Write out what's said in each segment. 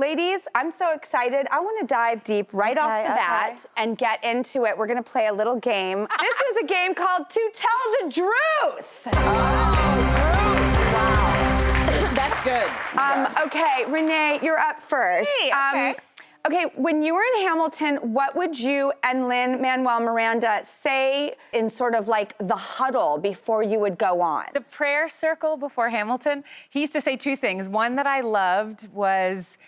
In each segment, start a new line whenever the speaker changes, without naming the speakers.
ladies, I'm so excited. I want to dive deep right off the bat and get into it. We're going to play a little game. This is a game called To Tell the Drewth.
Wow. That's good.
Okay, Renee, you're up first.
Hey,
okay, when you were in Hamilton, what would you and Lin-Manuel Miranda say in sort of like the huddle before you would go on?
The prayer circle before Hamilton, he used to say two things. One that I loved was,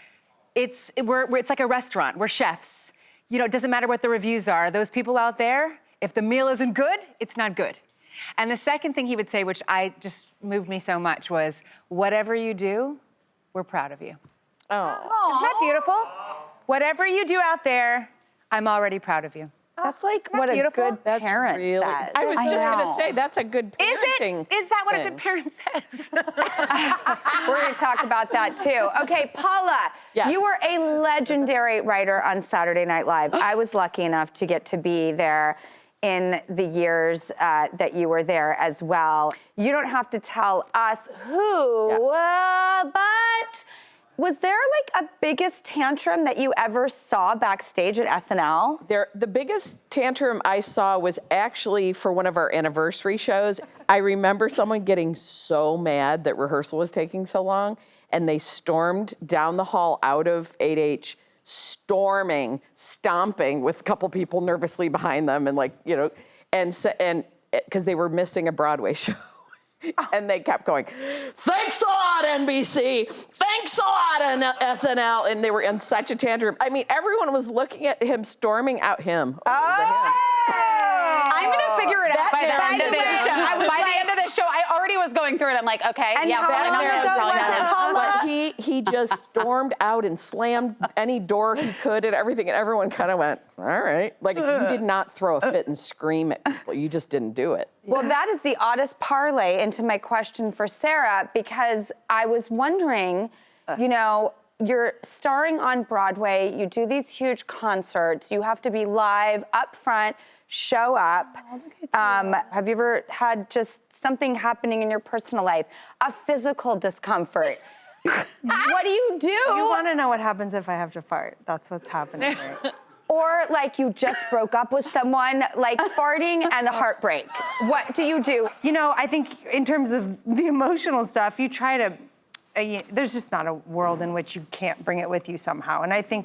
it's like a restaurant. We're chefs. You know, it doesn't matter what the reviews are. Those people out there, if the meal isn't good, it's not good. And the second thing he would say, which I just moved me so much, was, whatever you do, we're proud of you.
Oh.
Isn't that beautiful? Whatever you do out there, I'm already proud of you.
That's like
that
what
beautiful?
a good parent says.
I was just going to say, that's a good parenting
Is that what
thing.
a good parent says?
We're going to talk about that too. Okay, Paula,
Yes.
you were a legendary writer on Saturday Night Live. I was lucky enough to get to be there in the years that you were there as well. You don't have to tell us who, but was there like a biggest tantrum that you ever saw backstage at SNL?
The biggest tantrum I saw was actually for one of our anniversary shows. I remember someone getting so mad that rehearsal was taking so long, and they stormed down the hall out of 8H, storming, stomping with a couple people nervously behind them, and and because they were missing a Broadway show. And they kept going, thanks a lot, NBC. Thanks a lot, SNL. And they were in such a tantrum. I mean, everyone was looking at him storming out him.
I'm gonna figure it out by the end of this show. By the end of this show, I already was going through it. I'm like, okay,
And how
I know
long
where
ago
this is
was it,
going.
Paula?
But he just stormed out and slammed any door he could and everything. And everyone kind of went, all right. Like, you did not throw a fit and scream at people. You just didn't do it.
Well, that is the oddest parlay into my question for Sarah, because I was wondering, you know, you're starring on Broadway, you do these huge concerts, you have to be live, up front, show up. Have you ever had just something happening in your personal life, a physical discomfort? What do you do?
You want to know what happens if I have to fart. That's what's happening, right?
Or like you just broke up with someone, like farting and a heartbreak. What do you do?
You know, I think in terms of the emotional stuff, you try to, there's just not a world in which you can't bring it with you somehow. And I think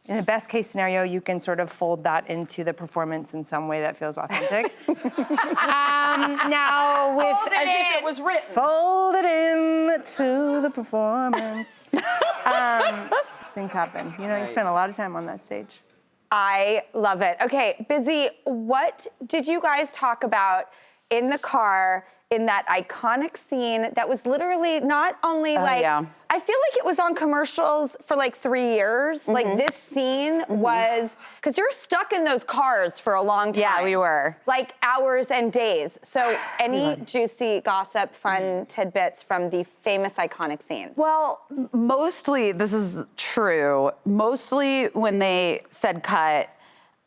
in the best case scenario, you can sort of fold that into the performance in some way that feels authentic. Now with
As if it was written.
fold it into the performance. Things happen. You know, you spend a lot of time on that stage.
I love it. Okay, Busy, what did you guys talk about in the car in that iconic scene that was literally not only I feel like it was on commercials for like 3 years. Like this scene was, because you're stuck in those cars for a long time.
Yeah, we were.
Like hours and days. So any juicy gossip, fun tidbits from the famous iconic scene?
Well, mostly, this is true, mostly when they said cut,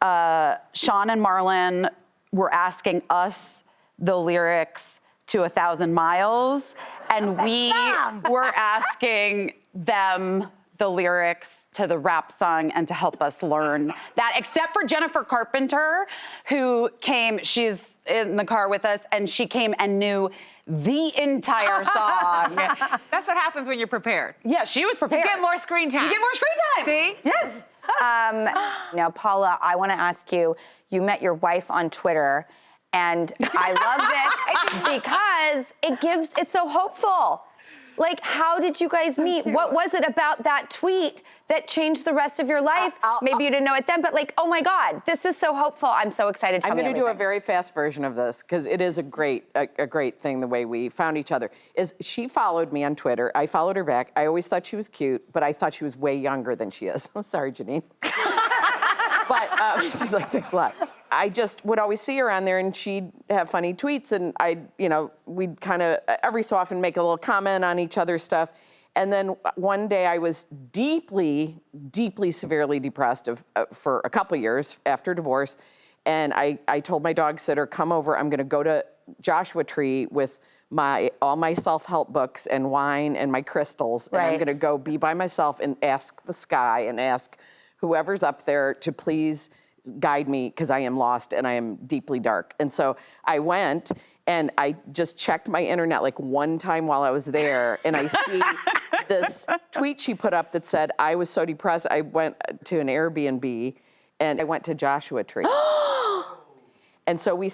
Sean and Marlon were asking us the lyrics to 1,000 Miles, and we were asking them the lyrics to the rap song and to help us learn that, except for Jennifer Carpenter, who came, she's in the car with us, and she came and knew the entire song.
That's what happens when you're prepared.
Yeah, she was prepared.
You get more screen time.
You get more screen time.
See?
Yes.
Now, Paula, I want to ask you, you met your wife on Twitter, and I love this because it's so hopeful. Like, how did you guys meet? What was it about that tweet that changed the rest of your life? Maybe you didn't know it then, but like, oh my God, this is so hopeful. I'm so excited to tell me
I'm going to do a
everything.
very fast version of this because it is a great thing the way we found each other. Is she followed me on Twitter. I followed her back. I always thought she was cute, but I thought she was way younger than she is. Oh, sorry, Janine. But she's like, thanks a lot. I just would always see her on there, and she'd have funny tweets, and we'd kind of every so often make a little comment on each other's stuff. And then one day I was deeply, deeply, severely depressed for a couple years after divorce, and I told my dog sitter, come over, I'm gonna go to Joshua Tree with all my self-help books and wine and my crystals, and I'm
Right.
gonna go be by myself and ask the sky and ask whoever's up there to please guide me, because I am lost and I am deeply dark. And so I went and I just checked my internet like one time while I was there, and I see this tweet she put up that said, I was so depressed, I went to an Airbnb and I went to Joshua Tree. And so we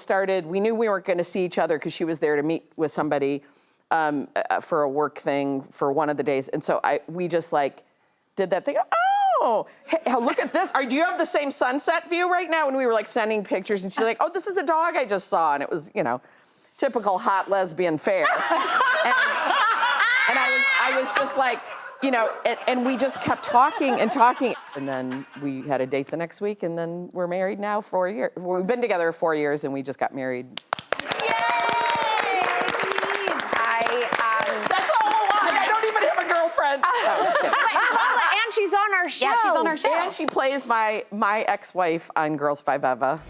knew we weren't gonna see each other because she was there to meet with somebody for a work thing for one of the days. And so we just like did that thing. Oh, hey, look at this. Do you have the same sunset view right now? And we were like sending pictures, and she's like, oh, this is a dog I just saw. And it was, typical hot lesbian fare. and I was just like, and we just kept talking and talking. And then we had a date the next week, and then we're married now 4 years. We've been together 4 years, and we just got married. That's all a lie. I don't even have a girlfriend. No, just kidding.
And she's on our show.
Yeah, she's on our show.
And she plays my ex-wife on Girls 5 Eva.